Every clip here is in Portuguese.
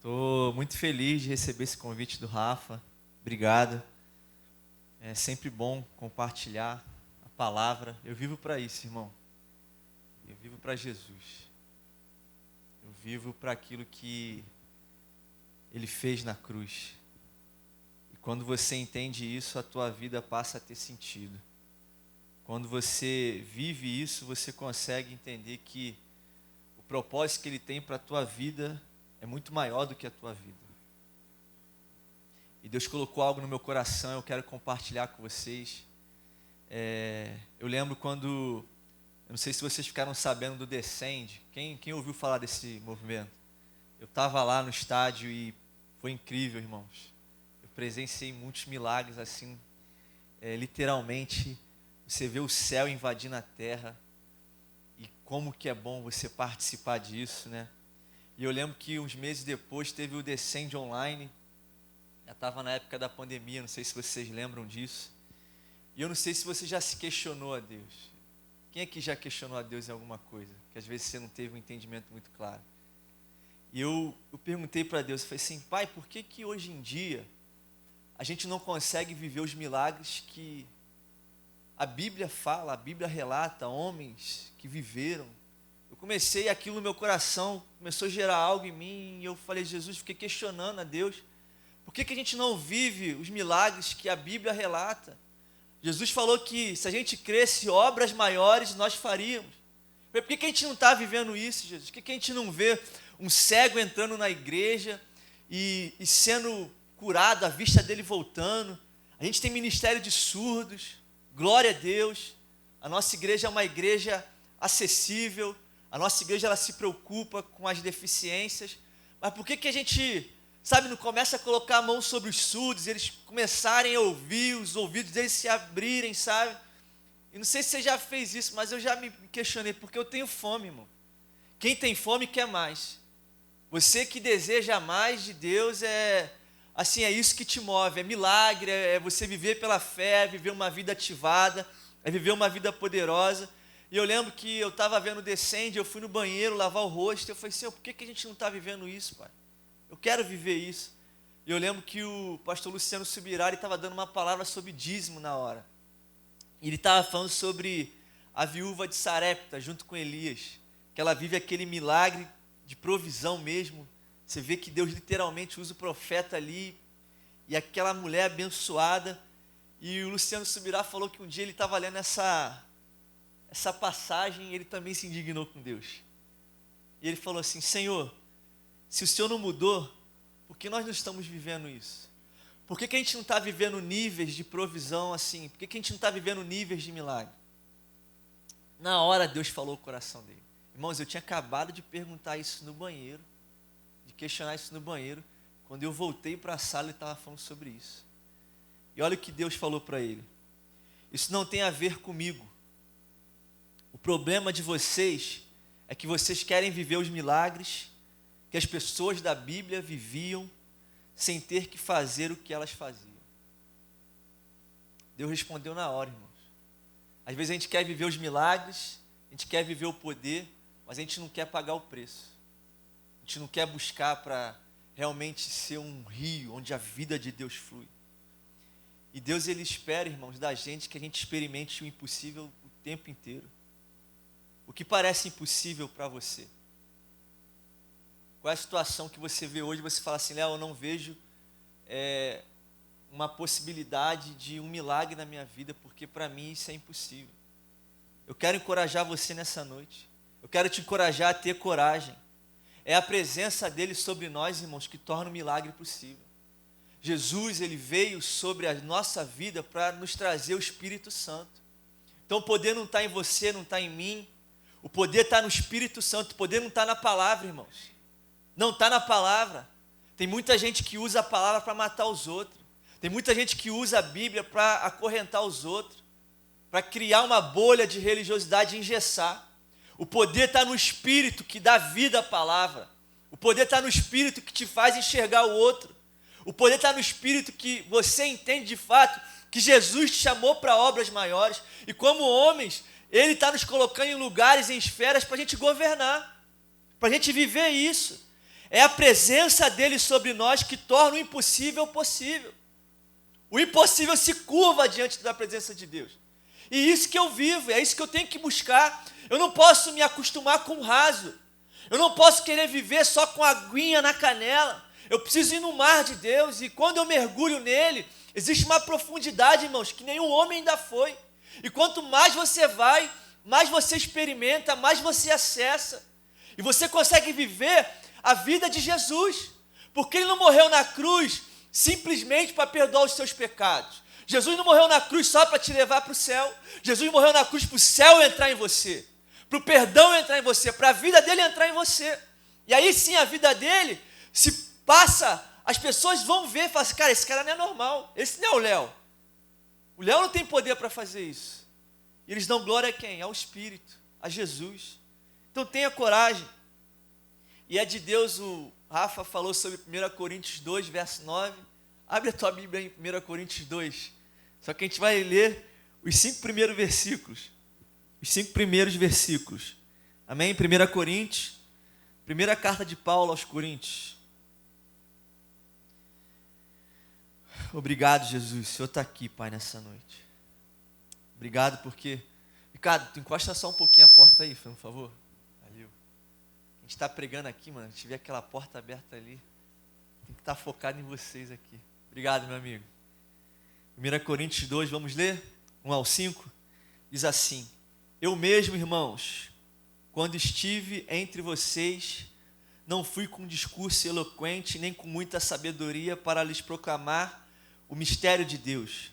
Estou muito feliz de receber esse convite do Rafa. Obrigado. É sempre bom compartilhar a palavra. Eu vivo para isso, irmão. Eu vivo para Jesus. Eu vivo para aquilo que Ele fez na cruz. E quando você entende isso, a tua vida passa a ter sentido. Quando você vive isso, você consegue entender que o propósito que Ele tem para a tua vida é muito maior do que a tua vida. E Deus colocou algo no meu coração, eu quero compartilhar com vocês. Eu lembro quando, eu não sei se vocês ficaram sabendo do Descende. Quem ouviu falar desse movimento? Eu estava lá no estádio e foi incrível, irmãos. Eu presenciei muitos milagres assim, literalmente, você vê o céu invadindo a terra. E como que é bom você participar disso, né? E eu lembro que uns meses depois teve o Descende Online. Já estava na época da pandemia, não sei se vocês lembram disso. E eu não sei se você já se questionou a Deus. Quem aqui já questionou a Deus em alguma coisa? Que às vezes você não teve um entendimento muito claro. E eu perguntei para Deus, eu falei assim, Pai, por que hoje em dia a gente não consegue viver os milagres que a Bíblia fala, a Bíblia relata, homens que viveram? Eu comecei aquilo no meu coração, começou a gerar algo em mim, e eu falei, Jesus, fiquei questionando a Deus, por que a gente não vive os milagres que a Bíblia relata? Jesus falou que se a gente cresce, obras maiores nós faríamos. Por que a gente não está vivendo isso, Jesus? Por que a gente não vê um cego entrando na igreja e sendo curado, a vista dele voltando? A gente tem ministério de surdos, glória a Deus. A nossa igreja é uma igreja acessível. A nossa igreja ela se preocupa com as deficiências, mas por que a gente, não começa a colocar a mão sobre os surdos, eles começarem a ouvir, os ouvidos deles se abrirem, sabe? E não sei se você já fez isso, mas eu já me questionei, porque eu tenho fome, irmão. Quem tem fome quer mais. Você que deseja mais de Deus, é isso que te move, é milagre, é você viver pela fé, é viver uma vida ativada, é viver uma vida poderosa. E eu lembro que eu estava vendo o Descende, eu fui no banheiro lavar o rosto, eu falei, Senhor, por que a gente não está vivendo isso, Pai? Eu quero viver isso. E eu lembro que o pastor Luciano Subirá estava dando uma palavra sobre dízimo na hora. E ele estava falando sobre a viúva de Sarepta, junto com Elias, que ela vive aquele milagre de provisão mesmo. Você vê que Deus literalmente usa o profeta ali, e aquela mulher abençoada. E o Luciano Subirá falou que um dia ele estava lendo essa passagem, ele também se indignou com Deus. E ele falou assim, Senhor, se o Senhor não mudou, por que nós não estamos vivendo isso? Por que a gente não está vivendo níveis de provisão assim? Por que a gente não está vivendo níveis de milagre? Na hora Deus falou o coração dele. Irmãos, eu tinha acabado de perguntar isso no banheiro, de questionar isso no banheiro. Quando eu voltei para a sala, ele estava falando sobre isso. E olha o que Deus falou para ele. Isso não tem a ver comigo. O problema de vocês é que vocês querem viver os milagres que as pessoas da Bíblia viviam sem ter que fazer o que elas faziam. Deus respondeu na hora, irmãos. Às vezes a gente quer viver os milagres, a gente quer viver o poder, mas a gente não quer pagar o preço. A gente não quer buscar para realmente ser um rio onde a vida de Deus flui. E Deus, Ele espera, irmãos, da gente que a gente experimente o impossível o tempo inteiro. O que parece impossível para você? Qual é a situação que você vê hoje e você fala assim, Léo, eu não vejo uma possibilidade de um milagre na minha vida, porque para mim isso é impossível. Eu quero encorajar você nessa noite. Eu quero te encorajar a ter coragem. É a presença dele sobre nós, irmãos, que torna o milagre possível. Jesus, ele veio sobre a nossa vida para nos trazer o Espírito Santo. Então o poder não está em você, não está em mim. O poder está no Espírito Santo. O poder não está na palavra, irmãos. Não está na palavra. Tem muita gente que usa a palavra para matar os outros. Tem muita gente que usa a Bíblia para acorrentar os outros, para criar uma bolha de religiosidade e engessar. O poder está no Espírito que dá vida à palavra. O poder está no Espírito que te faz enxergar o outro. O poder está no Espírito que você entende de fato que Jesus te chamou para obras maiores. E como homens, Ele está nos colocando em lugares, em esferas para a gente governar, para a gente viver isso. É a presença dele sobre nós que torna o impossível possível. O impossível se curva diante da presença de Deus. E isso que eu vivo, é isso que eu tenho que buscar. Eu não posso me acostumar com o raso. Eu não posso querer viver só com a aguinha na canela. Eu preciso ir no mar de Deus, e quando eu mergulho nele, existe uma profundidade, irmãos, que nenhum homem ainda foi. E quanto mais você vai, mais você experimenta, mais você acessa. E você consegue viver a vida de Jesus. Porque ele não morreu na cruz simplesmente para perdoar os seus pecados. Jesus não morreu na cruz só para te levar para o céu. Jesus morreu na cruz para o céu entrar em você, para o perdão entrar em você, para a vida dele entrar em você. E aí sim a vida dele se passa, as pessoas vão ver e falam assim, cara, esse cara não é normal, esse não é o Léo. O Léo não tem poder para fazer isso. E eles dão glória a quem? Ao Espírito, a Jesus. Então tenha coragem. E é de Deus, o Rafa falou sobre 1 Coríntios 2, verso 9. Abre a tua Bíblia em 1 Coríntios 2. Só que a gente vai ler os 5 primeiros versículos. Os 5 primeiros versículos. Amém? 1 Coríntios, primeira carta de Paulo aos Coríntios. Obrigado, Jesus. O Senhor está aqui, Pai, nessa noite. Obrigado porque... Ricardo, tu encosta só um pouquinho a porta aí, por favor. Valeu. A gente está pregando aqui, mano. A gente vê aquela porta aberta ali. Tem que estar focado em vocês aqui. Obrigado, meu amigo. 1 Coríntios 2, vamos ler? 1 ao 5. Diz assim: Eu mesmo, irmãos, quando estive entre vocês, não fui com discurso eloquente, nem com muita sabedoria para lhes proclamar o mistério de Deus,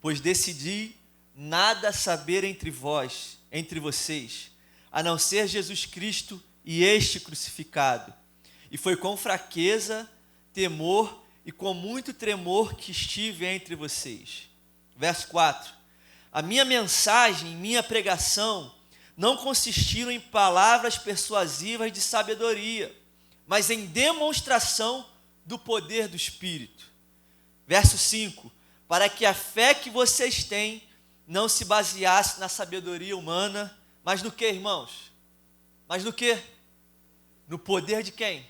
pois decidi nada saber entre vocês, a não ser Jesus Cristo e este crucificado. E foi com fraqueza, temor e com muito tremor que estive entre vocês. Verso 4. A minha mensagem, minha pregação, não consistiram em palavras persuasivas de sabedoria, mas em demonstração do poder do Espírito. Verso 5. Para que a fé que vocês têm não se baseasse na sabedoria humana, mas no que, irmãos? Mas no que? No poder de quem?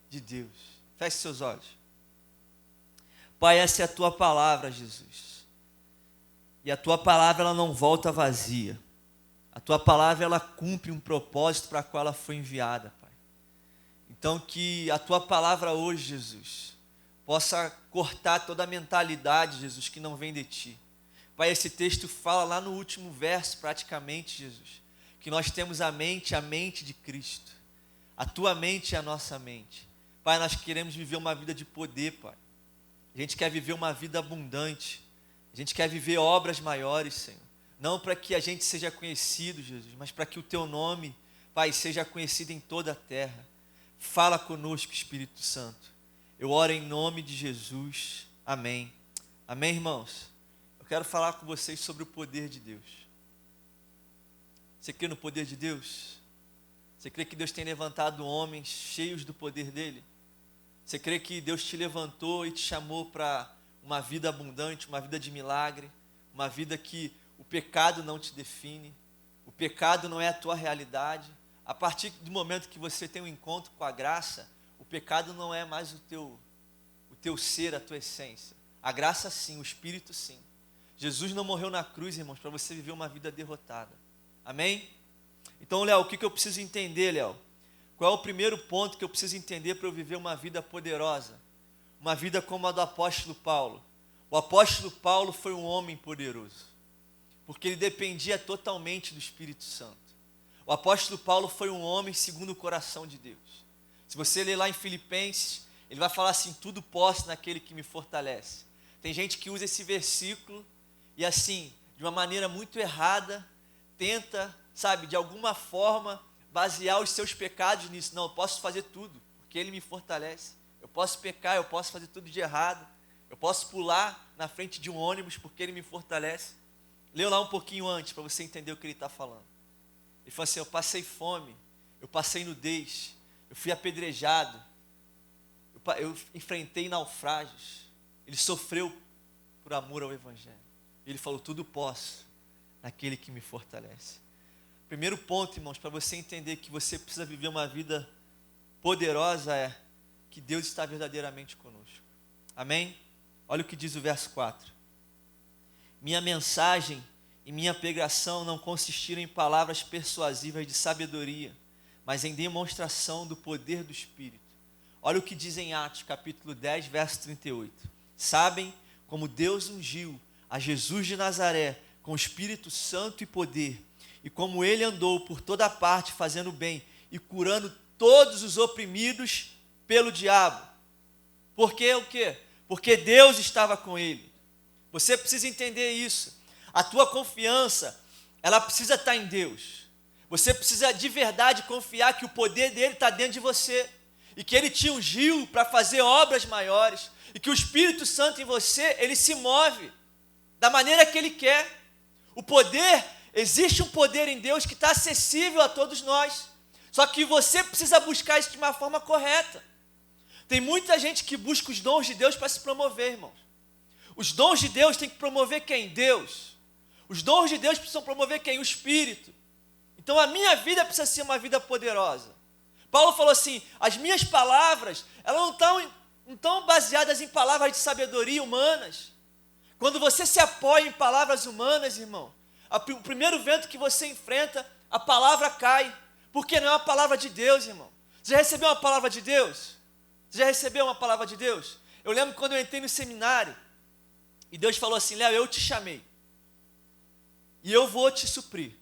De Deus. Feche seus olhos. Pai, essa é a tua palavra, Jesus. E a tua palavra, ela não volta vazia. A tua palavra, ela cumpre um propósito para o qual ela foi enviada, Pai. Então, que a tua palavra hoje, Jesus, possa cortar toda a mentalidade, Jesus, que não vem de ti. Pai, esse texto fala lá no último verso, praticamente, Jesus, que nós temos a mente de Cristo. A tua mente é a nossa mente. Pai, nós queremos viver uma vida de poder, Pai. A gente quer viver uma vida abundante. A gente quer viver obras maiores, Senhor. Não para que a gente seja conhecido, Jesus, mas para que o teu nome, Pai, seja conhecido em toda a terra. Fala conosco, Espírito Santo. Eu oro em nome de Jesus. Amém. Amém, irmãos? Eu quero falar com vocês sobre o poder de Deus. Você crê no poder de Deus? Você crê que Deus tem levantado homens cheios do poder dele? Você crê que Deus te levantou e te chamou para uma vida abundante, uma vida de milagre, uma vida que o pecado não te define, o pecado não é a tua realidade? A partir do momento que você tem um encontro com a graça, o pecado não é mais o teu ser, a tua essência. A graça sim, o Espírito sim. Jesus não morreu na cruz, irmãos, para você viver uma vida derrotada. Amém? Então, Léo, o que eu preciso entender, Léo? Qual é o primeiro ponto que eu preciso entender para eu viver uma vida poderosa? Uma vida como a do apóstolo Paulo. O apóstolo Paulo foi um homem poderoso, porque ele dependia totalmente do Espírito Santo. O apóstolo Paulo foi um homem segundo o coração de Deus. Se você ler lá em Filipenses, ele vai falar assim: tudo posso naquele que me fortalece. Tem gente que usa esse versículo e assim, de uma maneira muito errada, tenta, sabe, de alguma forma, basear os seus pecados nisso. Não, eu posso fazer tudo, porque ele me fortalece. Eu posso pecar, eu posso fazer tudo de errado. Eu posso pular na frente de um ônibus, porque ele me fortalece. Leu lá um pouquinho antes, para você entender o que ele está falando. Ele falou assim: eu passei fome, eu passei nudez, eu fui apedrejado, eu enfrentei naufrágios. Ele sofreu por amor ao Evangelho. Ele falou: tudo posso naquele que me fortalece. Primeiro ponto, irmãos, para você entender que você precisa viver uma vida poderosa é: que Deus está verdadeiramente conosco. Amém? Olha o que diz o verso 4. Minha mensagem e minha pregação não consistiram em palavras persuasivas de sabedoria, mas em demonstração do poder do Espírito. Olha o que diz em Atos, capítulo 10, verso 38. Sabem como Deus ungiu a Jesus de Nazaré com o Espírito Santo e poder, e como ele andou por toda parte fazendo bem e curando todos os oprimidos pelo diabo. Por quê? O quê? Porque Deus estava com ele. Você precisa entender isso. A tua confiança, ela precisa estar em Deus. Você precisa de verdade confiar que o poder dele está dentro de você e que ele te ungiu para fazer obras maiores e que o Espírito Santo em você, ele se move da maneira que ele quer. O poder, existe um poder em Deus que está acessível a todos nós, só que você precisa buscar isso de uma forma correta. Tem muita gente que busca os dons de Deus para se promover, irmãos. Os dons de Deus têm que promover quem? Deus. Os dons de Deus precisam promover quem? O Espírito. Então a minha vida precisa ser uma vida poderosa. Paulo falou assim, as minhas palavras, elas não estão baseadas em palavras de sabedoria humanas. Quando você se apoia em palavras humanas, irmão, o primeiro vento que você enfrenta, a palavra cai, porque não é uma palavra de Deus, irmão. Você já recebeu uma palavra de Deus? Você já recebeu uma palavra de Deus? Eu lembro quando eu entrei no seminário, e Deus falou assim, Léo, eu te chamei, e eu vou te suprir.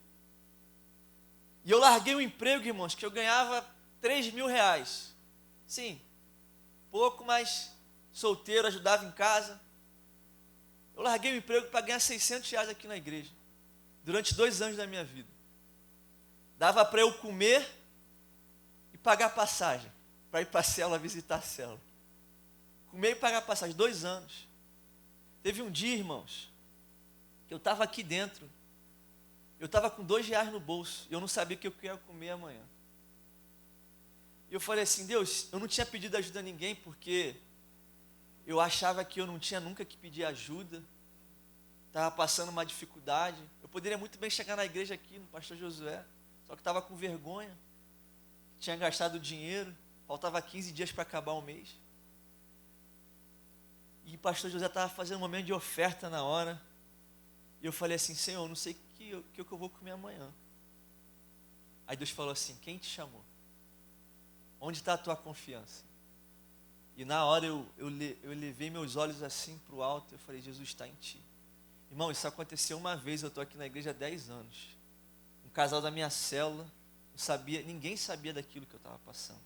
E eu larguei um emprego, irmãos, que eu ganhava 3 mil reais. Sim, pouco, mas solteiro, ajudava em casa. Eu larguei o emprego para ganhar 600 reais aqui na igreja, durante 2 anos da minha vida. Dava para eu comer e pagar passagem, para ir para a célula, visitar a célula. Comer e pagar passagem, 2 anos. Teve um dia, irmãos, que eu estava aqui dentro, eu estava com 2 reais no bolso, e eu não sabia o que eu ia comer amanhã. E eu falei assim, Deus, eu não tinha pedido ajuda a ninguém, porque eu achava que eu não tinha nunca que pedir ajuda, estava passando uma dificuldade. Eu poderia muito bem chegar na igreja aqui, no pastor Josué, só que estava com vergonha, tinha gastado dinheiro, faltava 15 dias para acabar o mês. E o pastor José estava fazendo um momento de oferta na hora, e eu falei assim, Senhor, eu não sei o que eu vou comer amanhã. Aí Deus falou assim, quem te chamou? Onde está a tua confiança? E na hora eu levei meus olhos assim para o alto, eu falei, Jesus está em ti. Irmão, isso aconteceu uma vez, eu estou aqui na igreja há 10 anos. Um casal da minha célula, ninguém sabia daquilo que eu estava passando.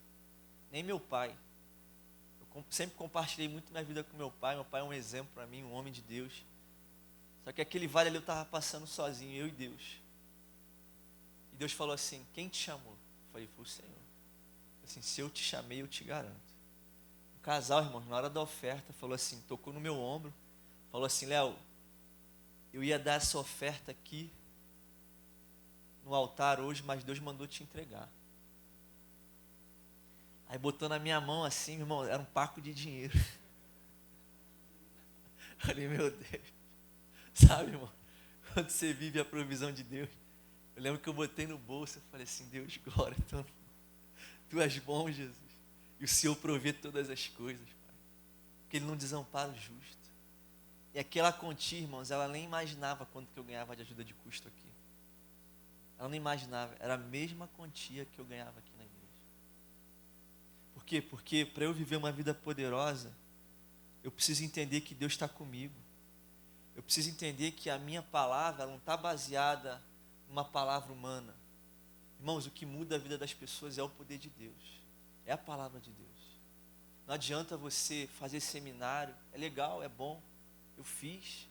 Nem meu pai. Eu sempre compartilhei muito minha vida com meu pai é um exemplo para mim, um homem de Deus. Só que aquele vale ali eu estava passando sozinho, eu e Deus. E Deus falou assim, quem te chamou? Eu falei, foi o Senhor. Assim, se eu te chamei, eu te garanto. O casal, irmão, na hora da oferta, falou assim, tocou no meu ombro, falou assim, Léo, eu ia dar essa oferta aqui no altar hoje, mas Deus mandou te entregar. Aí botou na minha mão assim, meu irmão, era um paco de dinheiro. Falei, meu Deus, sabe, irmão, quando você vive a provisão de Deus, eu lembro que eu botei no bolso, eu falei assim, Deus, glória, então, Tu és bom, Jesus, e o Senhor provê todas as coisas, Pai, porque Ele não desampara o justo. E aquela quantia, irmãos, ela nem imaginava quanto que eu ganhava de ajuda de custo aqui. Ela não imaginava, era a mesma quantia que eu ganhava aqui na igreja. Por quê? Porque para eu viver uma vida poderosa, eu preciso entender que Deus está comigo. Eu preciso entender que a minha palavra ela não está baseada numa palavra humana. Irmãos, o que muda a vida das pessoas é o poder de Deus. É a palavra de Deus. Não adianta você fazer seminário, é legal, é bom. Eu fiz.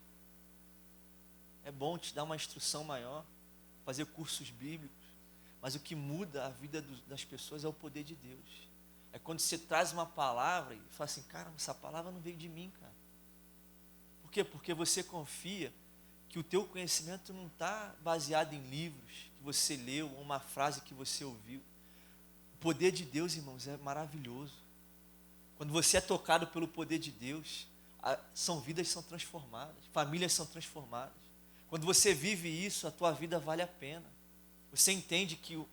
É bom te dar uma instrução maior, fazer cursos bíblicos. Mas o que muda a vida das pessoas é o poder de Deus. É quando você traz uma palavra e fala assim, cara, essa palavra não veio de mim, cara. Por quê? Porque você confia que o teu conhecimento não está baseado em livros que você leu, ou uma frase que você ouviu. O poder de Deus, irmãos, é maravilhoso. Quando você é tocado pelo poder de Deus, vidas são transformadas, famílias são transformadas. Quando você vive isso, a tua vida vale a pena. Você entende que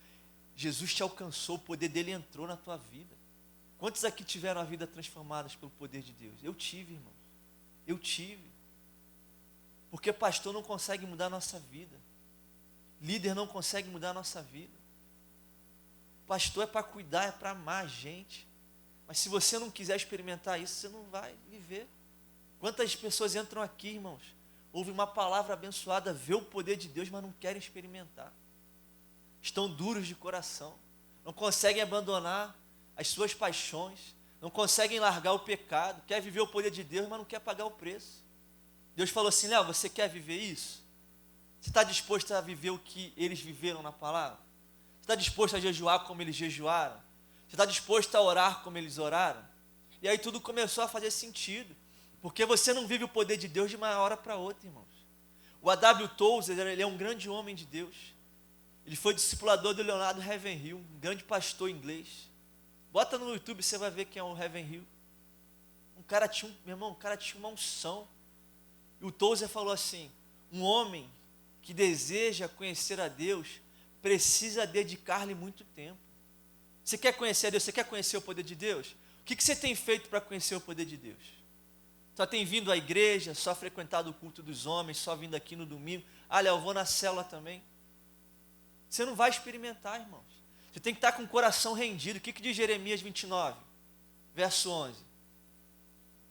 Jesus te alcançou, o poder dele entrou na tua vida. Quantos aqui tiveram a vida transformadas pelo poder de Deus? Eu tive, irmãos. Eu tive. Porque pastor não consegue mudar a nossa vida. Líder não consegue mudar a nossa vida. Pastor é para cuidar, é para amar a gente. Mas se você não quiser experimentar isso, você não vai viver. Quantas pessoas entram aqui, irmãos, ouvem uma palavra abençoada, vê o poder de Deus, mas não querem experimentar. Estão duros de coração. Não conseguem abandonar as suas paixões. Não conseguem largar o pecado. Quer viver o poder de Deus, mas não quer pagar o preço. Deus falou assim: Léo, você quer viver isso? Você está disposto a viver o que eles viveram na palavra? Você está disposto a jejuar como eles jejuaram? Você está disposto a orar como eles oraram? E aí tudo começou a fazer sentido. Porque você não vive o poder de Deus de uma hora para outra, irmãos. O A.W. Tozer, ele é um grande homem de Deus. Ele foi discipulador do Leonardo Ravenhill, um grande pastor inglês. Bota no YouTube, você vai ver quem é o Ravenhill. Meu irmão, um cara tinha uma unção. E o Tozer falou assim: um homem que deseja conhecer a Deus precisa dedicar-lhe muito tempo. Você quer conhecer a Deus? Você quer conhecer o poder de Deus? O que você tem feito para conhecer o poder de Deus? Só tem vindo à igreja, só frequentado o culto dos homens, só vindo aqui no domingo. Ah, Léo, eu vou na célula também. Você não vai experimentar, irmãos. Você tem que estar com o coração rendido. O que diz Jeremias 29, verso 11?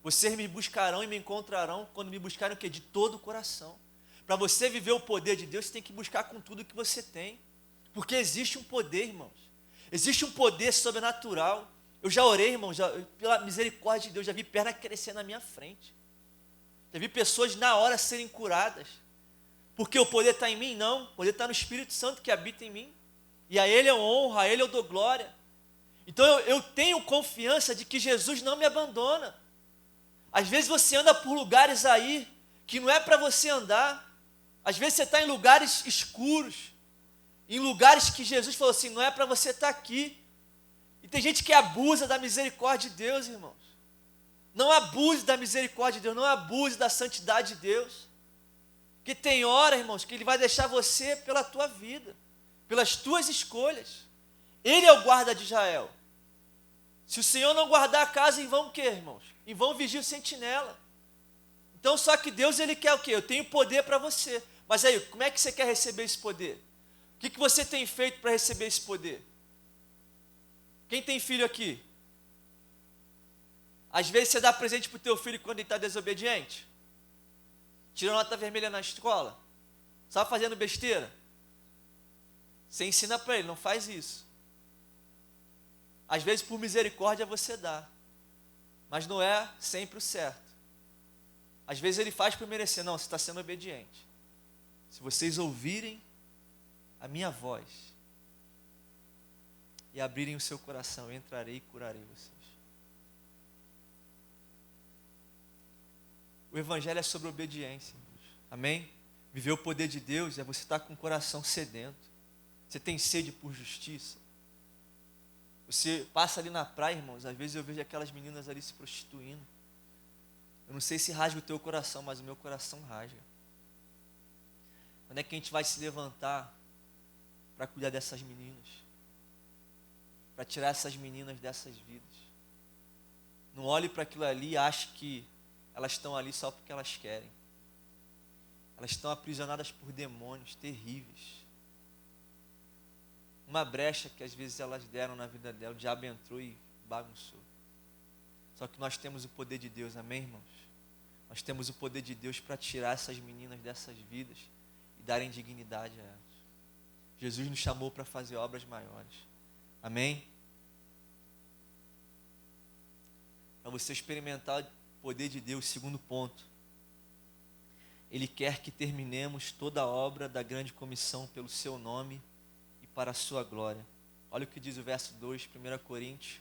Vocês me buscarão e me encontrarão quando me buscarem o quê? De todo o coração. Para você viver o poder de Deus, você tem que buscar com tudo que você tem. Porque existe um poder, irmãos. Existe um poder sobrenatural. Eu já orei, irmãos, pela misericórdia de Deus, já vi perna crescer na minha frente. Já vi pessoas na hora serem curadas. Porque o poder está em mim? Não. O poder está no Espírito Santo que habita em mim. E a Ele eu honro, a Ele eu dou glória. Então eu tenho confiança de que Jesus não me abandona. Às vezes você anda por lugares aí que não é para você andar. Às vezes você está em lugares escuros, em lugares que Jesus falou assim: não é para você estar aqui. E tem gente que abusa da misericórdia de Deus, irmãos. Não abuse da misericórdia de Deus, não abuse da santidade de Deus. Que tem hora, irmãos, que Ele vai deixar você pela tua vida, pelas tuas escolhas. Ele é o guarda de Israel. Se o Senhor não guardar a casa, em vão o quê, irmãos? Em vão vigia o sentinela. Então, só que Deus, Ele quer o quê? Eu tenho poder para você. Mas aí, como é que você quer receber esse poder? O que você tem feito para receber esse poder? Quem tem filho aqui? Às vezes você dá presente para o teu filho quando ele está desobediente. Tirou nota vermelha na escola. Só fazendo besteira. Você ensina para ele, não faz isso. Às vezes por misericórdia você dá. Mas não é sempre o certo. Às vezes ele faz por merecer. Não, você está sendo obediente. Se vocês ouvirem a minha voz e abrirem o seu coração, eu entrarei e curarei vocês. O Evangelho é sobre obediência, irmãos. Amém? Viver o poder de Deus é você estar com o coração sedento. Você tem sede por justiça. Você passa ali na praia, irmãos, às vezes eu vejo aquelas meninas ali se prostituindo. Eu não sei se rasga o teu coração, mas o meu coração rasga. Quando é que a gente vai se levantar para cuidar dessas meninas? Para tirar essas meninas dessas vidas? Não olhe para aquilo ali e ache que elas estão ali só porque elas querem. Elas estão aprisionadas por demônios terríveis. Uma brecha que às vezes elas deram na vida dela, o diabo entrou e bagunçou. Só que nós temos o poder de Deus, amém, irmãos? Nós temos o poder de Deus para tirar essas meninas dessas vidas e darem dignidade a elas. Jesus nos chamou para fazer obras maiores, amém? Para você experimentar o poder de Deus, segundo ponto, Ele quer que terminemos toda a obra da grande comissão pelo seu nome e para a sua glória. Olha o que diz o verso 2, 1 Coríntios,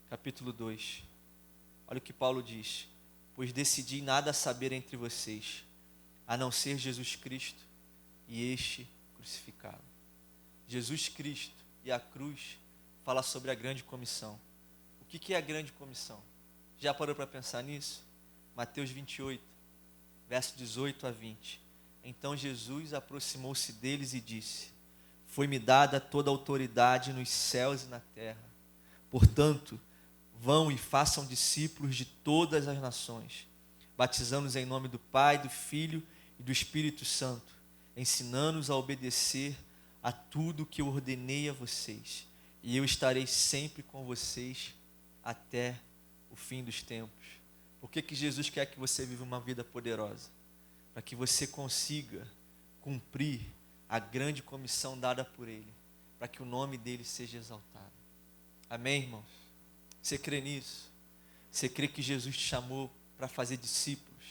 capítulo 2. Olha o que Paulo diz: pois decidi nada saber entre vocês, a não ser Jesus Cristo e este crucificado. Jesus Cristo e a cruz fala sobre a grande comissão. O que é a grande comissão? Já parou para pensar nisso? Mateus 28, verso 18 a 20. Então Jesus aproximou-se deles e disse: foi-me dada toda a autoridade nos céus e na terra. Portanto, Vão e façam discípulos de todas as nações, batizando-os em nome do Pai, do Filho e do Espírito Santo, ensinando-os a obedecer a tudo que eu ordenei a vocês. E eu estarei sempre com vocês até o fim dos tempos. Por que Jesus quer que você viva uma vida poderosa? Para que você consiga cumprir a grande comissão dada por Ele, para que o nome dEle seja exaltado. Amém, irmãos? Você crê nisso? Você crê que Jesus te chamou para fazer discípulos?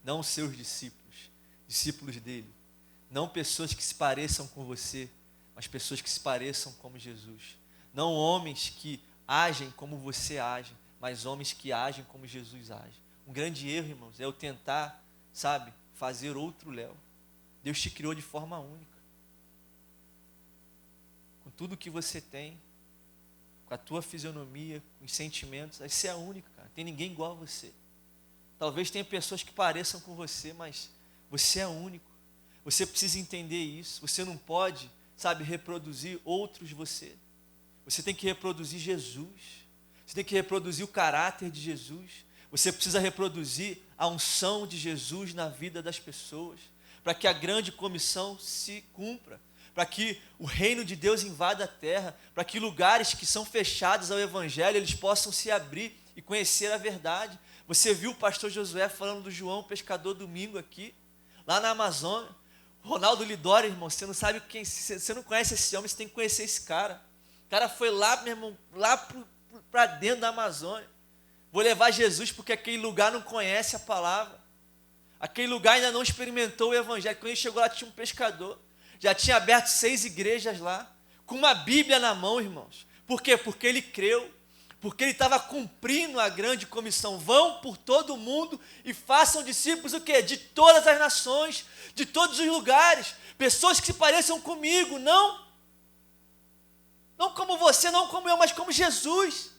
Não os seus discípulos, discípulos dEle. Não pessoas que se pareçam com você, mas pessoas que se pareçam como Jesus. Não homens que agem como você age, mas homens que agem como Jesus age. Um grande erro, irmãos, é eu tentar, fazer outro Léo. Deus te criou de forma única. Com tudo que você tem, com a tua fisionomia, com os sentimentos, aí você é único, cara. Não tem ninguém igual a você. Talvez tenha pessoas que pareçam com você, mas você é único. Você precisa entender isso. Você não pode, reproduzir outros você. Você tem que reproduzir Jesus. Você tem que reproduzir o caráter de Jesus. Você precisa reproduzir a unção de Jesus na vida das pessoas, para que a grande comissão se cumpra, para que o reino de Deus invada a terra, para que lugares que são fechados ao Evangelho, eles possam se abrir e conhecer a verdade. Você viu o pastor Josué falando do João Pescador domingo aqui, lá na Amazônia. Ronaldo Lidório, irmão, você não sabe quem, você não conhece esse homem, você tem que conhecer esse cara. O cara foi lá, meu irmão, lá para dentro da Amazônia. Vou levar Jesus porque aquele lugar não conhece a palavra. Aquele lugar ainda não experimentou o Evangelho. Quando ele chegou lá, tinha um pescador. Já tinha aberto 6 igrejas lá, com uma Bíblia na mão, irmãos. Por quê? Porque ele creu. Porque ele estava cumprindo a grande comissão. Vão por todo o mundo e façam discípulos o quê? De todas as nações, de todos os lugares. Pessoas que se pareçam comigo, não como você, não como eu, mas como Jesus.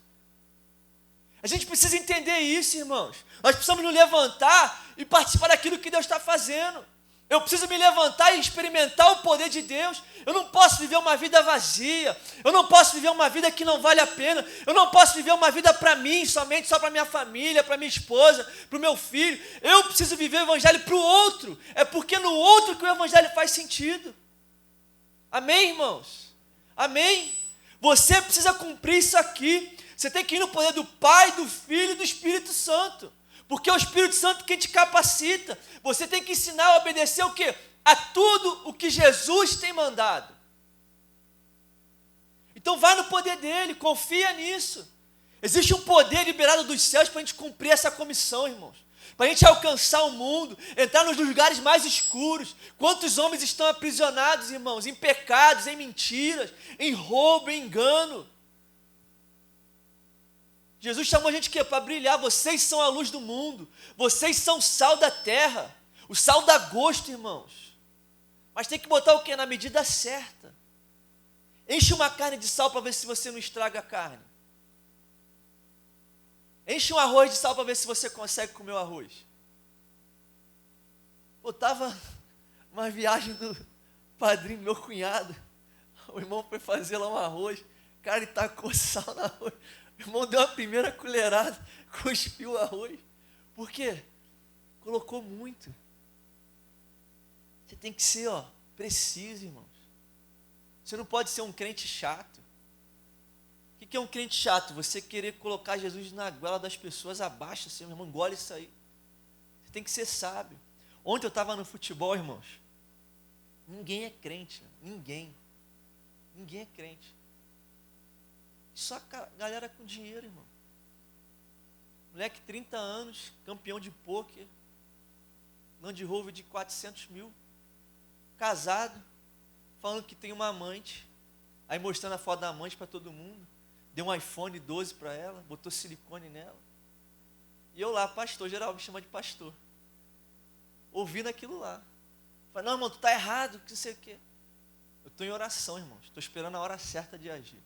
A gente precisa entender isso, irmãos. Nós precisamos nos levantar e participar daquilo que Deus está fazendo. Eu preciso me levantar e experimentar o poder de Deus. Eu não posso viver uma vida vazia. Eu não posso viver uma vida que não vale a pena. Eu não posso viver uma vida para mim, somente só para minha família, para minha esposa, para o meu filho. Eu preciso viver o Evangelho para o outro. É porque no outro que o Evangelho faz sentido. Amém, irmãos? Amém? Você precisa cumprir isso aqui. Você tem que ir no poder do Pai, do Filho e do Espírito Santo. Porque é o Espírito Santo que te capacita. Você tem que ensinar a obedecer o quê? A tudo o que Jesus tem mandado. Então vai no poder dele, confia nisso. Existe um poder liberado dos céus para a gente cumprir essa comissão, irmãos. Para a gente alcançar o mundo, entrar nos lugares mais escuros. Quantos homens estão aprisionados, irmãos, em pecados, em mentiras, em roubo, em engano. Jesus chamou a gente para brilhar. Vocês são a luz do mundo. Vocês são o sal da terra. O sal dá gosto, irmãos. Mas tem que botar o quê? Na medida certa. Enche uma carne de sal para ver se você não estraga a carne. Enche um arroz de sal para ver se você consegue comer o arroz. Eu estava numa viagem do padrinho, meu cunhado. O irmão foi fazer lá um arroz. Cara, ele tacou sal no arroz. O irmão deu a primeira colherada, cuspiu o arroz. Por quê? Colocou muito. Você tem que ser, preciso, irmãos. Você não pode ser um crente chato. O que é um crente chato? Você querer colocar Jesus na goela das pessoas abaixo, assim, meu irmão, engole isso aí. Você tem que ser sábio. Ontem eu estava no futebol, irmãos. Ninguém é crente, ninguém. Ninguém é crente. Só a galera com dinheiro, irmão. Moleque, 30 anos, campeão de pôquer, Land Rover de 400 mil, casado, falando que tem uma amante, aí mostrando a foto da amante para todo mundo, deu um iPhone 12 para ela, botou silicone nela. E eu lá, pastor, geral me chama de pastor, ouvindo aquilo lá. Falei, não, irmão, tu está errado, que não sei o quê. Eu estou em oração, irmãos, estou esperando a hora certa de agir.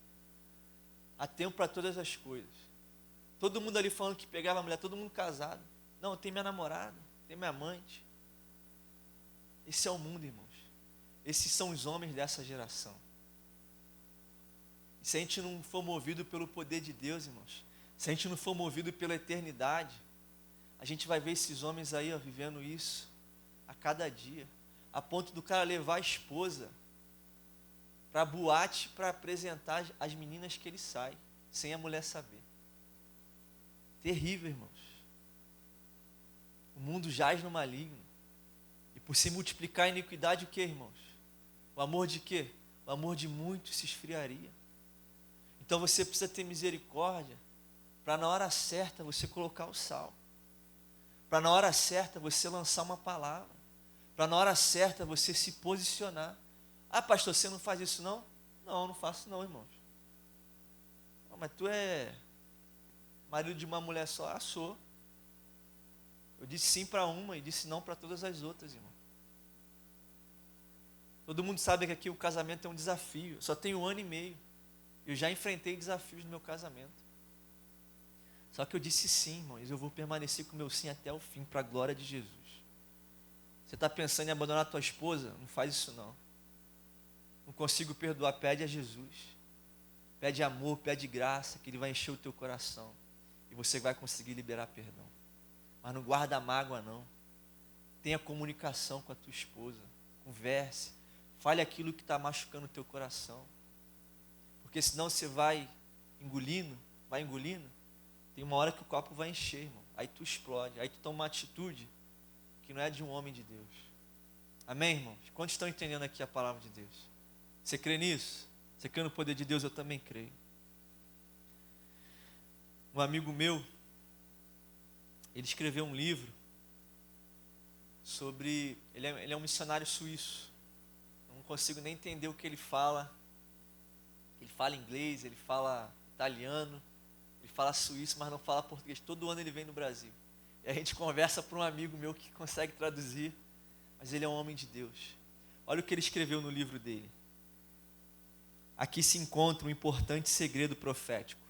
Há tempo para todas as coisas. Todo mundo ali falando que pegava a mulher, todo mundo casado. Não, tem minha namorada, tem minha amante. Esse é o mundo, irmãos. Esses são os homens dessa geração. E se a gente não for movido pelo poder de Deus, irmãos, Se a gente não for movido pela eternidade, a gente vai ver esses homens aí, ó, vivendo isso a cada dia, a ponto do cara levar a esposa para boate para apresentar as meninas que ele sai, sem a mulher saber. Terrível, irmãos. O mundo jaz no maligno. E por se multiplicar a iniquidade, o que, irmãos? O amor de quê? O amor de muitos se esfriaria. Então você precisa ter misericórdia para na hora certa você colocar o sal. Para na hora certa você lançar uma palavra. Para na hora certa você se posicionar. Ah, pastor, você não faz isso não? Não, não faço não, irmãos. Não, mas tu é marido de uma mulher só? Ah, sou. Eu disse sim para uma e disse não para todas as outras, irmão. Todo mundo sabe que aqui o casamento é um desafio. Eu só tenho 1 ano e meio. Eu já enfrentei desafios no meu casamento. Só que eu disse sim, irmãos. Eu vou permanecer com o meu sim até o fim, para a glória de Jesus. Você está pensando em abandonar a tua esposa? Não faz isso não. Não consigo perdoar, pede a Jesus. Pede amor, pede graça, que Ele vai encher o teu coração. E você vai conseguir liberar perdão. Mas não guarda mágoa não. Tenha comunicação com a tua esposa. Converse. Fale aquilo que está machucando o teu coração. Porque senão você vai engolindo. Tem uma hora que o copo vai encher, irmão. Aí tu explode. Aí tu toma uma atitude que não é de um homem de Deus. Amém, irmãos? Quantos estão entendendo aqui a palavra de Deus? Você crê nisso? Você crê no poder de Deus? Eu também creio. Um amigo meu, ele escreveu um livro sobre... Ele é um missionário suíço. Eu não consigo nem entender o que ele fala. Ele fala inglês, ele fala italiano, ele fala suíço, mas não fala português. Todo ano ele vem no Brasil. E a gente conversa para um amigo meu que consegue traduzir, mas ele é um homem de Deus. Olha o que ele escreveu no livro dele. Aqui se encontra um importante segredo profético.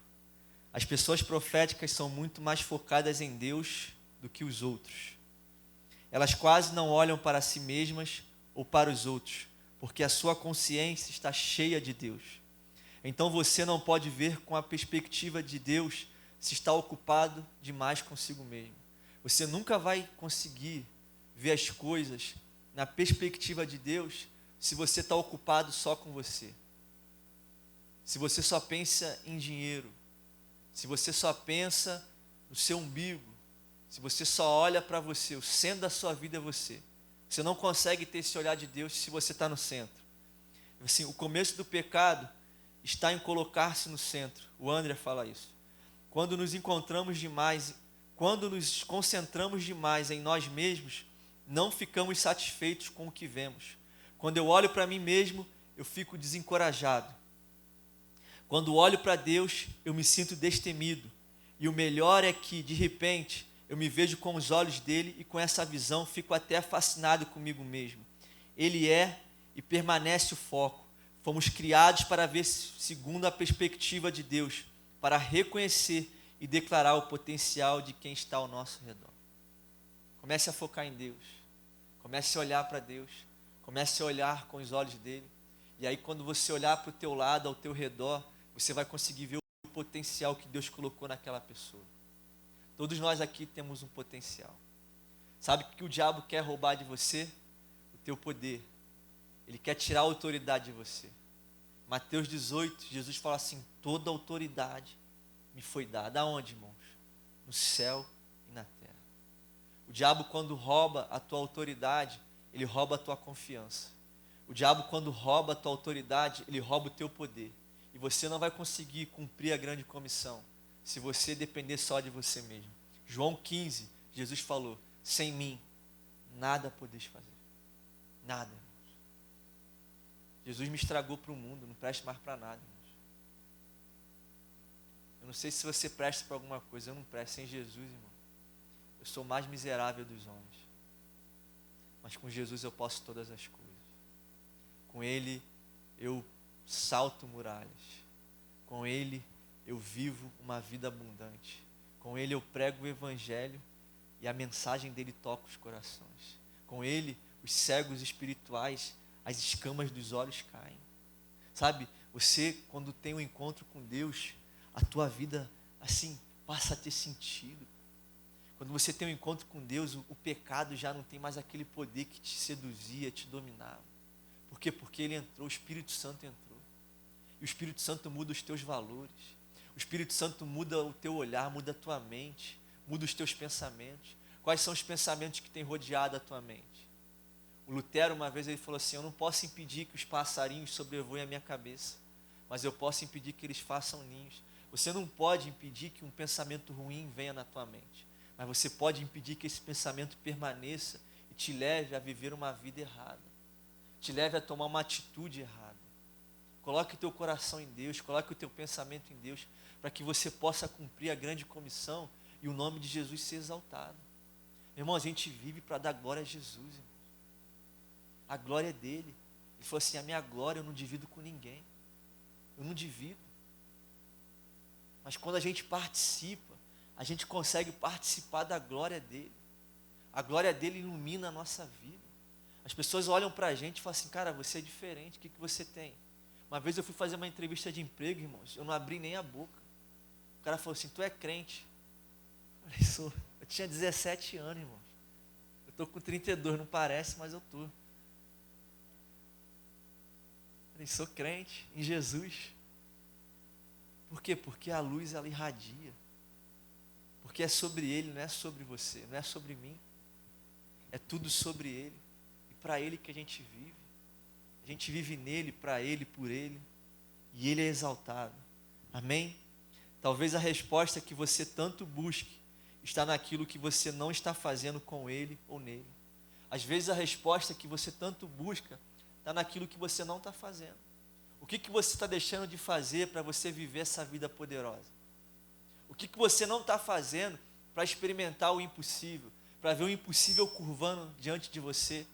As pessoas proféticas são muito mais focadas em Deus do que os outros. Elas quase não olham para si mesmas ou para os outros, porque a sua consciência está cheia de Deus. Então você não pode ver com a perspectiva de Deus se está ocupado demais consigo mesmo. Você nunca vai conseguir ver as coisas na perspectiva de Deus se você está ocupado só com você. Se você só pensa em dinheiro, se você só pensa no seu umbigo, se você só olha para você, o centro da sua vida é você. Você não consegue ter esse olhar de Deus se você está no centro. Assim, o começo do pecado está em colocar-se no centro. O André fala isso. Quando nos concentramos demais em nós mesmos, não ficamos satisfeitos com o que vemos. Quando eu olho para mim mesmo, eu fico desencorajado. Quando olho para Deus, eu me sinto destemido. E o melhor é que, de repente, eu me vejo com os olhos dele e com essa visão fico até fascinado comigo mesmo. Ele é e permanece o foco. Fomos criados para ver segundo a perspectiva de Deus, para reconhecer e declarar o potencial de quem está ao nosso redor. Comece a focar em Deus. Comece a olhar para Deus. Comece a olhar com os olhos dele. E aí quando você olhar para o teu lado, ao teu redor, você vai conseguir ver o potencial que Deus colocou naquela pessoa. Todos nós aqui temos um potencial. Sabe o que o diabo quer roubar de você? O teu poder. Ele quer tirar a autoridade de você. Mateus 18, Jesus fala assim: toda autoridade me foi dada. Aonde, irmãos? No céu e na terra. O diabo, quando rouba a tua autoridade, ele rouba a tua confiança. O diabo, quando rouba a tua autoridade, ele rouba o teu poder. E você não vai conseguir cumprir a grande comissão se você depender só de você mesmo. João 15, Jesus falou: sem mim, nada podeis fazer. Nada, irmãos. Jesus me estragou para o mundo, não preste mais para nada, irmãos. Eu não sei se você presta para alguma coisa, eu não presto. Sem Jesus, irmão, eu sou o mais miserável dos homens. Mas com Jesus eu posso todas as coisas. Com Ele eu salto muralhas. Com Ele eu vivo uma vida abundante. Com Ele eu prego o Evangelho e a mensagem dele toca os corações. Com Ele, os cegos espirituais, as escamas dos olhos caem. Sabe, você quando tem um encontro com Deus, a tua vida assim passa a ter sentido. Quando você tem um encontro com Deus, o pecado já não tem mais aquele poder que te seduzia, te dominava. Por quê? Porque ele entrou, o Espírito Santo entrou. E o Espírito Santo muda os teus valores. O Espírito Santo muda o teu olhar, muda a tua mente, muda os teus pensamentos. Quais são os pensamentos que têm rodeado a tua mente? O Lutero, uma vez, ele falou assim: eu não posso impedir que os passarinhos sobrevoem a minha cabeça, mas eu posso impedir que eles façam ninhos. Você não pode impedir que um pensamento ruim venha na tua mente, mas você pode impedir que esse pensamento permaneça e te leve a viver uma vida errada, te leve a tomar uma atitude errada. Coloque o teu coração em Deus, coloque o teu pensamento em Deus, para que você possa cumprir a grande comissão e o nome de Jesus ser exaltado. Irmão, a gente vive para dar glória a Jesus, irmão. A glória é dele. Ele falou assim: a minha glória eu não divido com ninguém. Eu não divido. Mas quando a gente participa, a gente consegue participar da glória dele. A glória dele ilumina a nossa vida. As pessoas olham para a gente e falam assim: cara, você é diferente, o que você tem? Uma vez eu fui fazer uma entrevista de emprego, irmãos, eu não abri nem a boca. O cara falou assim: tu é crente? Eu falei: sou. Eu tinha 17 anos, irmãos. Eu estou com 32, não parece, mas eu estou. Eu sou crente em Jesus. Por quê? Porque a luz, ela irradia. Porque é sobre ele, não é sobre você, não é sobre mim. É tudo sobre ele. E para ele que a gente vive. A gente vive nele, para ele, por ele. E ele é exaltado. Amém? Talvez a resposta que você tanto busque está naquilo que você não está fazendo com ele ou nele. Às vezes a resposta que você tanto busca está naquilo que você não está fazendo. O que você está deixando de fazer para você viver essa vida poderosa? O que você não está fazendo para experimentar o impossível, para ver o impossível curvando diante de você?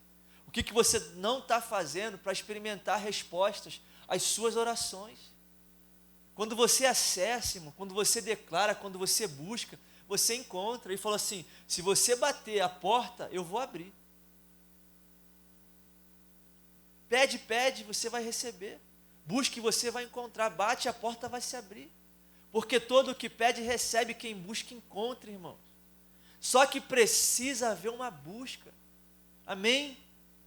O que você não está fazendo para experimentar respostas às suas orações? Quando você acessa, irmão, quando você declara, quando você busca, você encontra. Ele falou assim: se você bater a porta, eu vou abrir. Pede, você vai receber. Busque, você vai encontrar. Bate, a porta vai se abrir. Porque todo o que pede, recebe. Quem busca, encontra, irmãos. Só que precisa haver uma busca. Amém?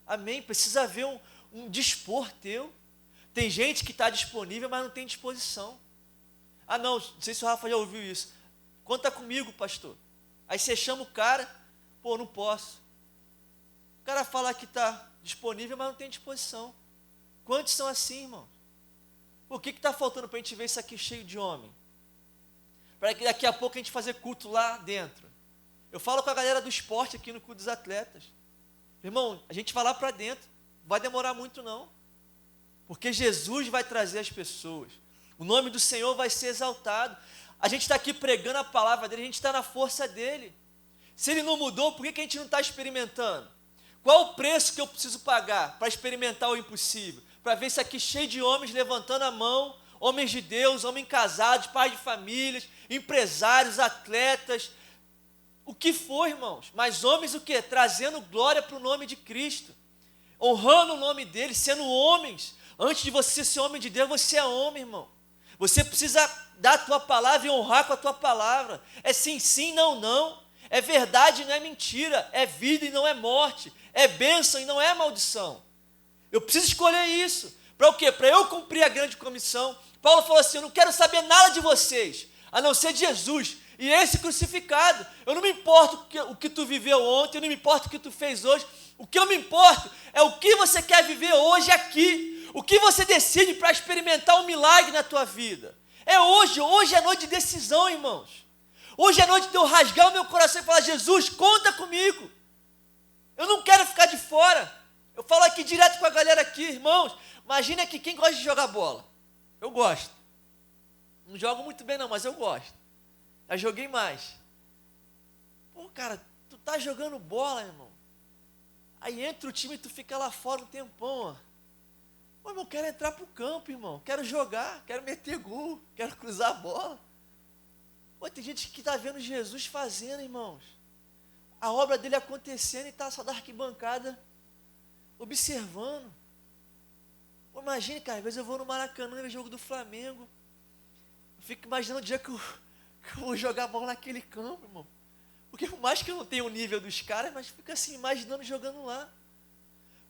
Amém? Precisa haver um dispor teu. Tem gente que está disponível, mas não tem disposição. Ah, não sei se o Rafa já ouviu isso. Conta comigo, pastor. Aí você chama o cara: pô, não posso. O cara fala que está disponível, mas não tem disposição. Quantos são assim, irmão? O que está faltando para a gente ver isso aqui cheio de homem? Para que daqui a pouco a gente fazer culto lá dentro. Eu falo com a galera do esporte aqui no culto dos atletas. Irmão, a gente vai lá para dentro. Não vai demorar muito não. Porque Jesus vai trazer as pessoas. O nome do Senhor vai ser exaltado. A gente está aqui pregando a palavra dele, a gente está na força dele. Se ele não mudou, por que a gente não está experimentando? Qual o preço que eu preciso pagar para experimentar o impossível? Para ver isso aqui cheio de homens levantando a mão, homens de Deus, homens casados, pais de famílias, empresários, atletas, o que for, irmãos, mas homens o quê? Trazendo glória para o nome de Cristo, honrando o nome dele, sendo homens. Antes de você ser homem de Deus, você é homem, irmão. Você precisa dar a tua palavra e honrar com a tua palavra. É sim, sim, não, não. É verdade e não é mentira. É vida e não é morte. É bênção e não é maldição. Eu preciso escolher isso. Para o quê? Para eu cumprir a grande comissão. Paulo falou assim: eu não quero saber nada de vocês, a não ser de Jesus e esse crucificado. Eu não me importo o que tu viveu ontem, eu não me importo o que tu fez hoje. O que eu me importo é o que você quer viver hoje aqui. O que você decide para experimentar um milagre na tua vida. É hoje. Hoje é noite de decisão, irmãos. Hoje é noite de eu rasgar o meu coração e falar: Jesus, conta comigo. Eu não quero ficar de fora. Eu falo aqui direto com a galera aqui, irmãos. Imagina que quem gosta de jogar bola? Eu gosto. Não jogo muito bem não, mas eu gosto. Já joguei mais. Pô, cara, tu tá jogando bola, irmão. Aí entra o time e tu fica lá fora um tempão, ó. Pô, irmão, quero entrar pro campo, irmão. Quero jogar, quero meter gol, quero cruzar a bola. Pô, tem gente que está vendo Jesus fazendo, irmãos. A obra dele acontecendo e está só da arquibancada observando. Pô, imagine, cara, às vezes eu vou no Maracanã ver jogo do Flamengo. Eu fico imaginando o dia que que eu vou jogar bola naquele campo, irmão. Porque por mais que eu não tenha o nível dos caras, mas fica assim, imaginando jogando lá.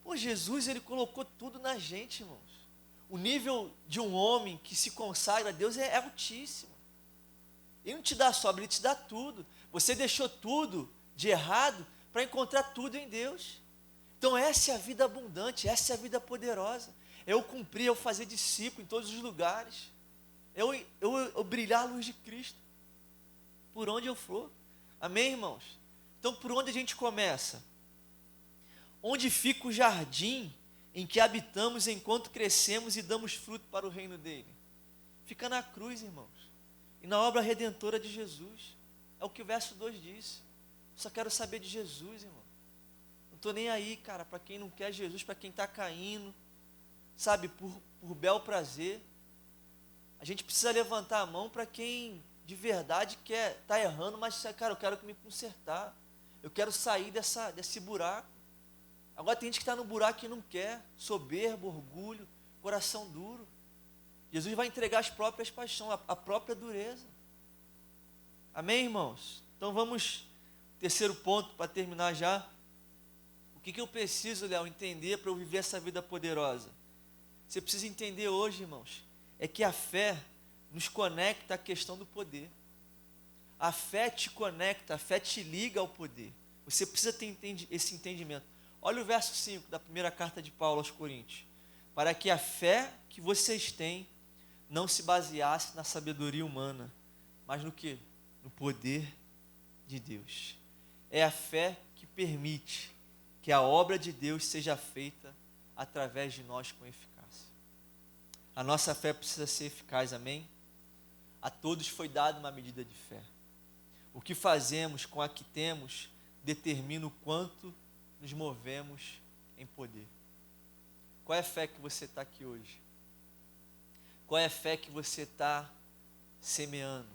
Pô, Jesus, ele colocou tudo na gente, irmãos. O nível de um homem que se consagra a Deus é altíssimo. Ele não te dá sobra, ele te dá tudo. Você deixou tudo de errado para encontrar tudo em Deus. Então essa é a vida abundante, essa é a vida poderosa. É eu cumprir, eu fazer discípulo em todos os lugares. Eu brilhar a luz de Cristo. Por onde eu for. Amém, irmãos? Então por onde a gente começa? Onde fica o jardim em que habitamos enquanto crescemos e damos fruto para o reino dele? Fica na cruz, irmãos. E na obra redentora de Jesus. É o que o verso 2 diz. Só quero saber de Jesus, irmão. Não estou nem aí, cara, para quem não quer Jesus, para quem está caindo, sabe, por bel prazer. A gente precisa levantar a mão para quem de verdade quer, está errando, mas, cara, eu quero me consertar. Eu quero sair desse buraco. Agora tem gente que está no buraco e não quer, soberbo, orgulho, coração duro. Jesus vai entregar as próprias paixões, a própria dureza. Amém, irmãos? Então vamos, terceiro ponto, para terminar já. O que eu preciso, Léo, entender para eu viver essa vida poderosa? Você precisa entender hoje, irmãos, é que a fé nos conecta à questão do poder. A fé te conecta, a fé te liga ao poder. Você precisa ter esse entendimento. Olha o verso 5 da primeira carta de Paulo aos Coríntios. Para que a fé que vocês têm não se baseasse na sabedoria humana, mas no quê? No poder de Deus. É a fé que permite que a obra de Deus seja feita através de nós com eficácia. A nossa fé precisa ser eficaz, amém? A todos foi dada uma medida de fé. O que fazemos com a que temos determina o quanto nos movemos em poder. Qual é a fé que você está aqui hoje? Qual é a fé que você está semeando?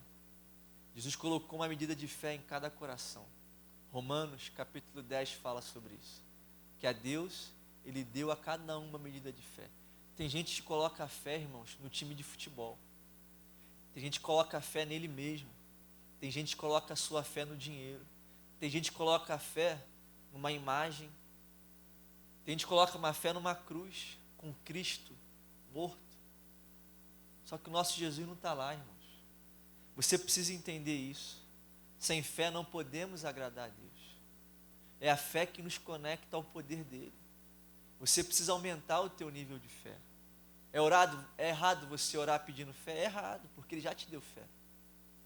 Jesus colocou uma medida de fé em cada coração. Romanos capítulo 10 fala sobre isso. Que a Deus, Ele deu a cada um uma medida de fé. Tem gente que coloca a fé, irmãos, no time de futebol. Tem gente que coloca a fé nele mesmo. Tem gente que coloca a sua fé no dinheiro. Tem gente que coloca a fé numa imagem. Tem gente que coloca uma fé numa cruz, com Cristo morto. Só que o nosso Jesus não está lá, irmãos. Você precisa entender isso. Sem fé não podemos agradar a Deus. É a fé que nos conecta ao poder dele. Você precisa aumentar o teu nível de fé. É errado você orar pedindo fé? É errado, porque ele já te deu fé.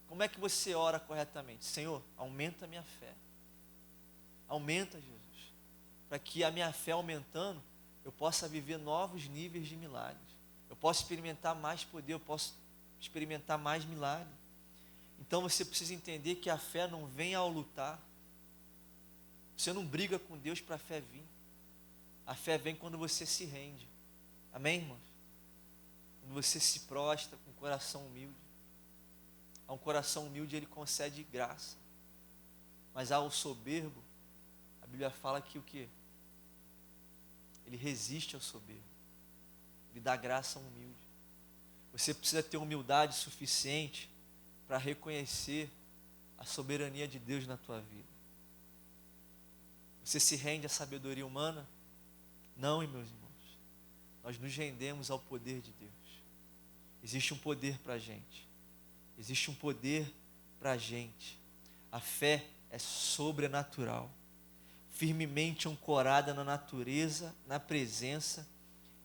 Como é que você ora corretamente? Senhor, aumenta a minha fé. Aumenta, Jesus. Para que a minha fé aumentando, eu possa viver novos níveis de milagres. Eu posso experimentar mais poder, eu posso experimentar mais milagre. Então você precisa entender que a fé não vem ao lutar. Você não briga com Deus para a fé vir. A fé vem quando você se rende. Amém, irmãos? Quando você se prostra com o coração humilde. A um coração humilde ele concede graça. Mas ao soberbo, a Bíblia fala que o quê? Ele resiste ao soberbo. Ele dá graça ao humilde. Você precisa ter humildade suficiente para reconhecer a soberania de Deus na tua vida. Você se rende à sabedoria humana? Não, meus irmãos. Nós nos rendemos ao poder de Deus. Existe um poder para a gente. Existe um poder para a gente. A fé é sobrenatural. Firmemente ancorada na natureza, na presença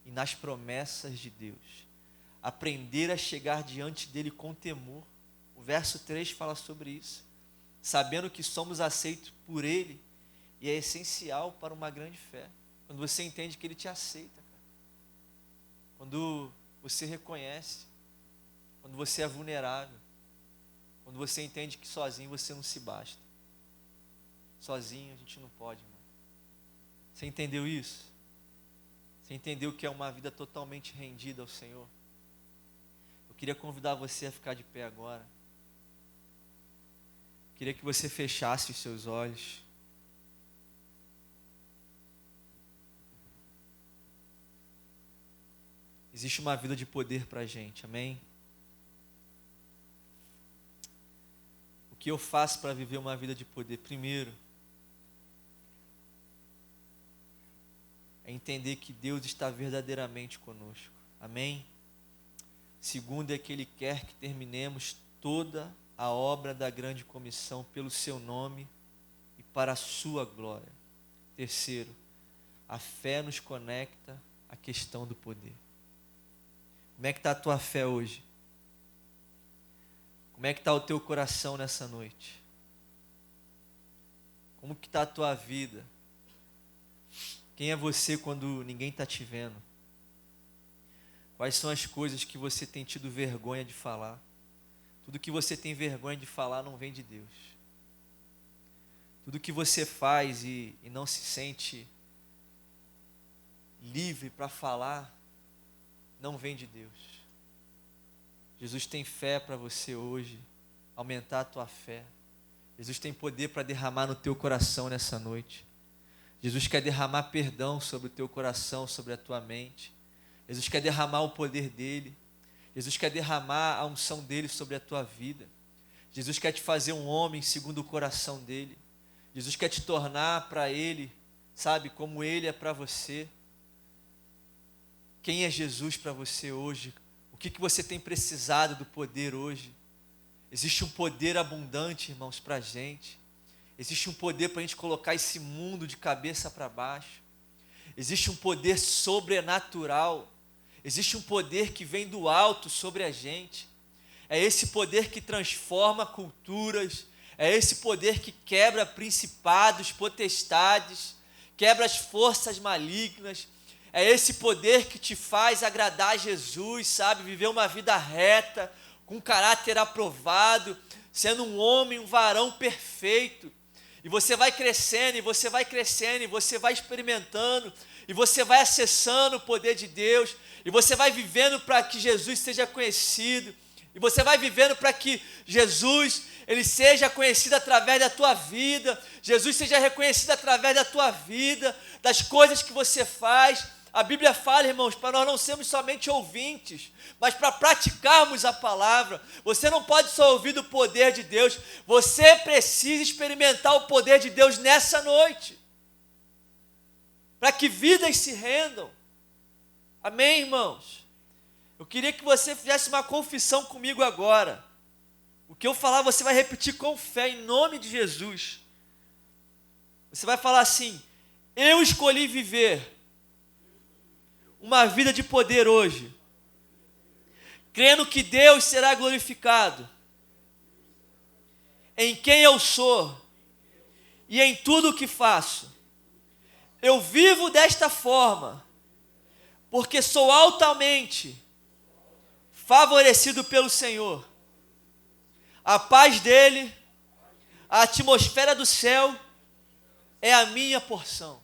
e nas promessas de Deus. Aprender a chegar diante dele com temor. O verso 3 fala sobre isso. Sabendo que somos aceitos por ele e é essencial para uma grande fé. Quando você entende que ele te aceita, cara. Quando você reconhece, quando você é vulnerável, quando você entende que sozinho você não se basta. Sozinho a gente não pode, irmão. Você entendeu isso? Você entendeu que é uma vida totalmente rendida ao Senhor? Eu queria convidar você a ficar de pé agora. Eu queria que você fechasse os seus olhos. Existe uma vida de poder para a gente, amém? que eu faço para viver uma vida de poder? Primeiro, é entender que Deus está verdadeiramente conosco. Amém? Segundo, é que Ele quer que terminemos toda a obra da grande comissão pelo seu nome e para a sua glória. Terceiro, a fé nos conecta à questão do poder. Como é que está a tua fé hoje? Como é que está o teu coração nessa noite? Como que está a tua vida? Quem é você quando ninguém está te vendo? Quais são as coisas que você tem tido vergonha de falar? Tudo que você tem vergonha de falar não vem de Deus. Tudo que você faz e não se sente livre para falar, não vem de Deus. Jesus tem fé para você hoje, aumentar a tua fé. Jesus tem poder para derramar no teu coração nessa noite. Jesus quer derramar perdão sobre o teu coração, sobre a tua mente. Jesus quer derramar o poder dele. Jesus quer derramar a unção dele sobre a tua vida. Jesus quer te fazer um homem segundo o coração dele. Jesus quer te tornar para ele, sabe, como ele é para você. Quem é Jesus para você hoje? O que você tem precisado do poder hoje? Existe um poder abundante, irmãos, para a gente. Existe um poder para a gente colocar esse mundo de cabeça para baixo. Existe um poder sobrenatural. Existe um poder que vem do alto sobre a gente. É esse poder que transforma culturas. É esse poder que quebra principados, potestades, quebra as forças malignas. É esse poder que te faz agradar a Jesus, sabe? Viver uma vida reta, com caráter aprovado, sendo um homem, um varão perfeito. E você vai crescendo, e você vai crescendo, e você vai experimentando, e você vai acessando o poder de Deus, e você vai vivendo para que Jesus seja conhecido, e você vai vivendo para que Jesus, ele seja conhecido através da tua vida, Jesus seja reconhecido através da tua vida, das coisas que você faz. A Bíblia fala, irmãos, para nós não sermos somente ouvintes, mas para praticarmos a palavra. Você não pode só ouvir do poder de Deus, você precisa experimentar o poder de Deus nessa noite, para que vidas se rendam. Amém, irmãos? Eu queria que você fizesse uma confissão comigo agora. O que eu falar, você vai repetir com fé, em nome de Jesus. Você vai falar assim: eu escolhi viver uma vida de poder hoje, crendo que Deus será glorificado em quem eu sou e em tudo o que faço. Eu vivo desta forma, porque sou altamente favorecido pelo Senhor. A paz dele, a atmosfera do céu é a minha porção.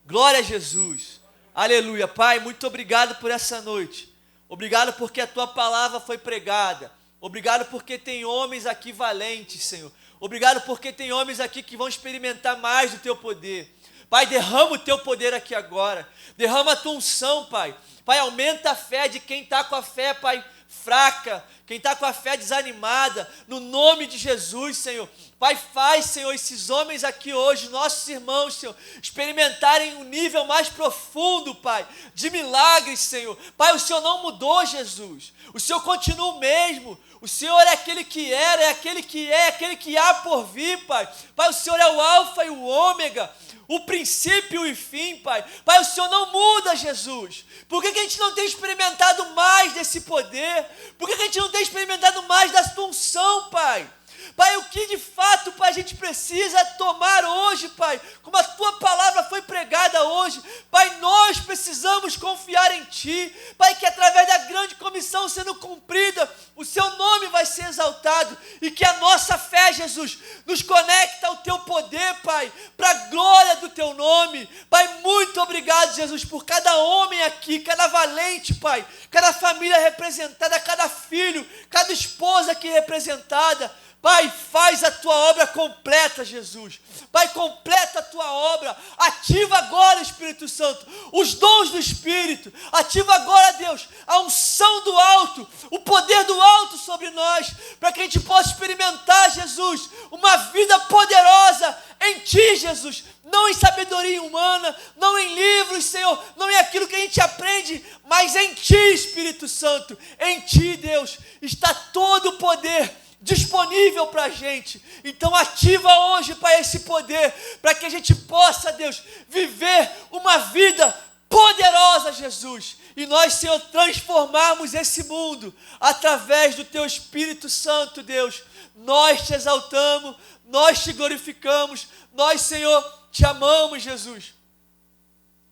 Glória a Jesus. Aleluia. Pai, muito obrigado por essa noite. Obrigado porque a tua palavra foi pregada. Obrigado porque tem homens aqui valentes, Senhor. Obrigado porque tem homens aqui que vão experimentar mais do teu poder. Pai, derrama o teu poder aqui agora. Derrama a tua unção, Pai. Pai, aumenta a fé de quem está com a fé, Pai, fraca, quem está com a fé desanimada, no nome de Jesus, Senhor. Pai, faz, Senhor, esses homens aqui hoje, nossos irmãos, Senhor, experimentarem um nível mais profundo, Pai, de milagres, Senhor. Pai, o Senhor não mudou, Jesus. O Senhor continua o mesmo. O Senhor é aquele que era, é aquele que há por vir, Pai. Pai, o Senhor é o alfa e o ômega, o princípio e o fim, Pai. Pai, o Senhor não muda, Jesus. Por que a gente não tem experimentado mais desse poder? Por que a gente não tem experimentado mais da tua unção, Pai? Pai, o que de fato, Pai, a gente precisa tomar hoje, Pai, como a tua palavra foi pregada hoje, Pai, nós precisamos confiar em Ti, Pai, que através da grande comissão sendo cumprida, o Seu nome vai ser exaltado, e que a nossa fé, Jesus, nos conecta ao Teu poder, Pai, para a glória do Teu nome. Pai, muito obrigado, Jesus, por cada homem aqui, cada valente, Pai, cada família representada, cada filho, cada esposa aqui representada. Pai, faz a tua obra completa, Jesus. Pai, completa a tua obra. Ativa agora, Espírito Santo, os dons do Espírito. Ativa agora, Deus, a unção do alto, o poder do alto sobre nós, para que a gente possa experimentar, Jesus, uma vida poderosa em Ti, Jesus. Não em sabedoria humana, não em livros, Senhor, não em aquilo que a gente aprende, mas em Ti, Espírito Santo. Em Ti, Deus, está todo o poder disponível para a gente. Então ativa hoje, Pai, esse poder, para que a gente possa, Deus, viver uma vida poderosa, Jesus, e nós, Senhor, transformarmos esse mundo através do Teu Espírito Santo, Deus. Nós Te exaltamos, nós Te glorificamos, nós, Senhor, Te amamos, Jesus.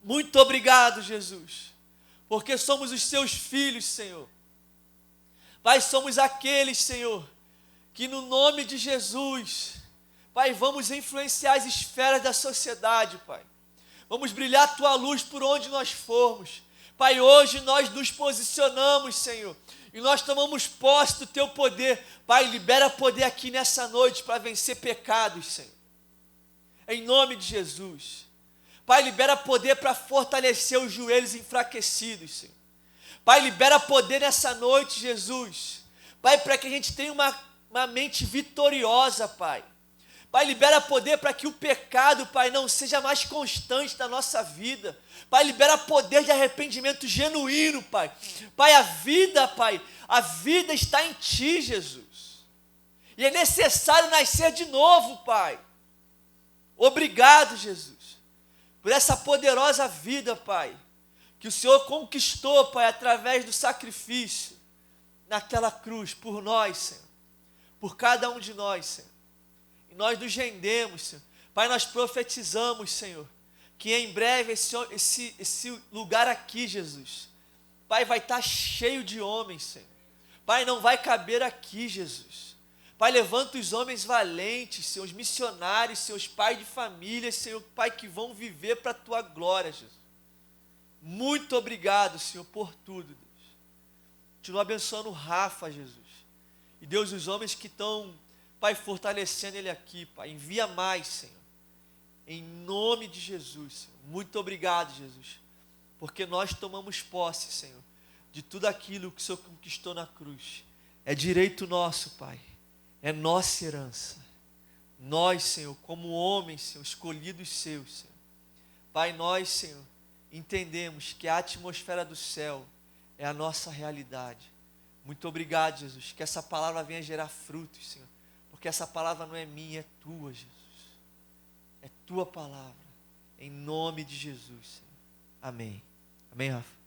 Muito obrigado, Jesus, porque somos os Teus filhos, Senhor. Pai, somos aqueles, Senhor, que no nome de Jesus, Pai, vamos influenciar as esferas da sociedade, Pai. Vamos brilhar a Tua luz por onde nós formos. Pai, hoje nós nos posicionamos, Senhor, e nós tomamos posse do Teu poder. Pai, libera poder aqui nessa noite para vencer pecados, Senhor. Em nome de Jesus. Pai, libera poder para fortalecer os joelhos enfraquecidos, Senhor. Pai, libera poder nessa noite, Jesus. Pai, para que a gente tenha uma mente vitoriosa, Pai. Pai, libera poder para que o pecado, Pai, não seja mais constante na nossa vida. Pai, libera poder de arrependimento genuíno, Pai. Pai, a vida está em Ti, Jesus. E é necessário nascer de novo, Pai. Obrigado, Jesus, por essa poderosa vida, Pai, que o Senhor conquistou, Pai, através do sacrifício naquela cruz, por nós, Senhor. Por cada um de nós, Senhor. E nós nos rendemos, Senhor. Pai, nós profetizamos, Senhor, que em breve esse lugar aqui, Jesus, Pai, vai estar cheio de homens, Senhor. Pai, não vai caber aqui, Jesus. Pai, levanta os homens valentes, Senhor, os missionários, Senhor, os pais de família, Senhor, Pai, que vão viver para a Tua glória, Jesus. Muito obrigado, Senhor, por tudo, Deus. Continua abençoando o Rafa, Jesus. E Deus, os homens que estão, Pai, fortalecendo ele aqui, Pai, envia mais, Senhor. Em nome de Jesus, Senhor. Muito obrigado, Jesus. Porque nós tomamos posse, Senhor, de tudo aquilo que o Senhor conquistou na cruz. É direito nosso, Pai. É nossa herança. Nós, Senhor, como homens, Senhor, escolhidos seus, Senhor. Pai, nós, Senhor, entendemos que a atmosfera do céu é a nossa realidade. Muito obrigado, Jesus, que essa palavra venha gerar frutos, Senhor, porque essa palavra não é minha, é Tua, Jesus, é Tua palavra, em nome de Jesus, Senhor. Amém. Amém, Rafa?